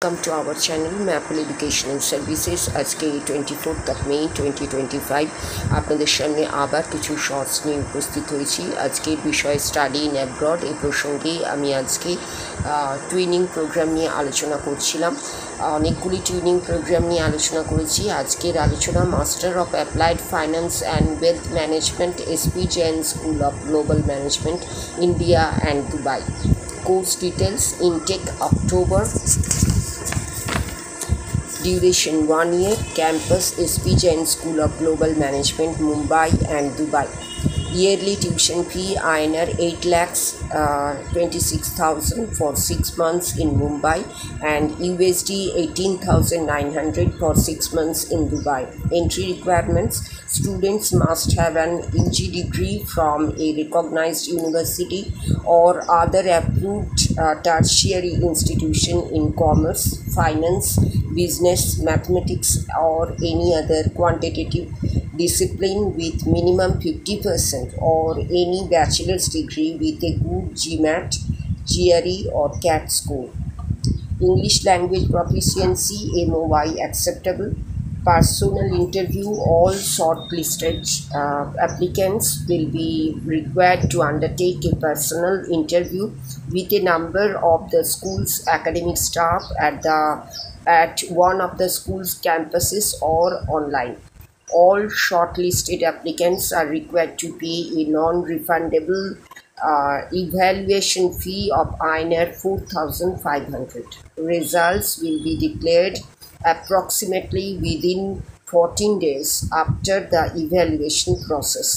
Welcome to our channel Maple Educational Services। आज के 24 May 2025 আপনাদের সামনে আবার কিছু শর্টস নিয়ে উপস্থিত হয়েছি। আজকের বিষয় স্টাডি ইন অ্যাব্রড। এই প্রসঙ্গে আমি আজকে টুইনিং প্রোগ্রাম নিয়ে আলোচনা করছিলাম। অনেকগুলি টুইনিং প্রোগ্রাম নিয়ে আলোচনা করেছি। আজকের আলোচনা master of applied finance and wealth management, SP Jain school of global management, India and Dubai. Course details: intake October, duration 1 year, campus SP Jain School of Global Management, Mumbai and Dubai. Yearly tuition fee INR 8,26,000 for 6 months in Mumbai and USD 18,900 for 6 months in Dubai. Entry requirements: students must have an UG degree from a recognized university or other approved tertiary institution in commerce, finance, business, mathematics or any other quantitative discipline with minimum 50% or any bachelor's degree with a good GMAT, GRE or CAT score. English language proficiency MOY acceptable. Personal interview: all shortlisted applicants will be required to undertake a personal interview with a number of the school's academic staff at one of the school's campuses or online. All shortlisted applicants are required to pay a non-refundable evaluation fee of INR 4,500. Results will be declared approximately within 14 days after the evaluation process.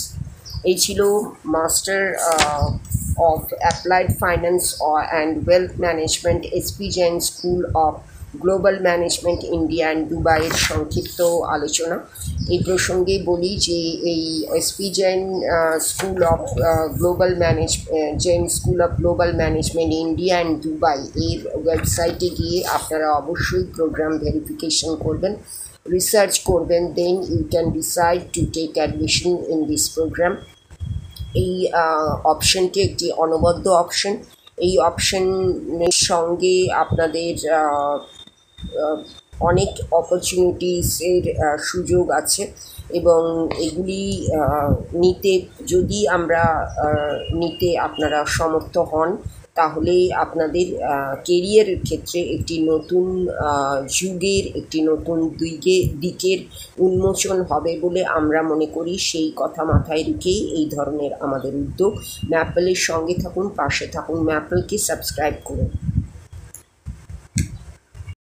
এই ছিল master of applied finance and wealth management, SP Jain school of global management, India and দুবাইয়ের সংক্ষিপ্ত আলোচনা। এই প্রসঙ্গে বলি যে এই SP Jain school of global management India and Dubai এর ওয়েবসাইটে গিয়ে আপনারা অবশ্যই প্রোগ্রাম ভেরিফিকেশন করবেন, রিসার্চ করবেন, then you can decide to take admission in this programme. এই অপশনটি একটি অনবদ্য অপশন। এই অপশনের সঙ্গে আপনাদের অনেক অপরচুনিটিসের সুযোগ আছে এবং এগুলি নিতে আপনারা সমর্থ হন, তাহলে আপনাদের কেরিয়ারের ক্ষেত্রে একটি নতুন যুগের, একটি নতুন দিকের উন্মোচন হবে বলে আমরা মনে করি। সেই কথা মাথায় রেখেই এই ধরনের আমাদের উদ্যোগ। ম্যাপেলের সঙ্গে থাকুন, পাশে থাকুন, ম্যাপেলকে সাবস্ক্রাইব করুন।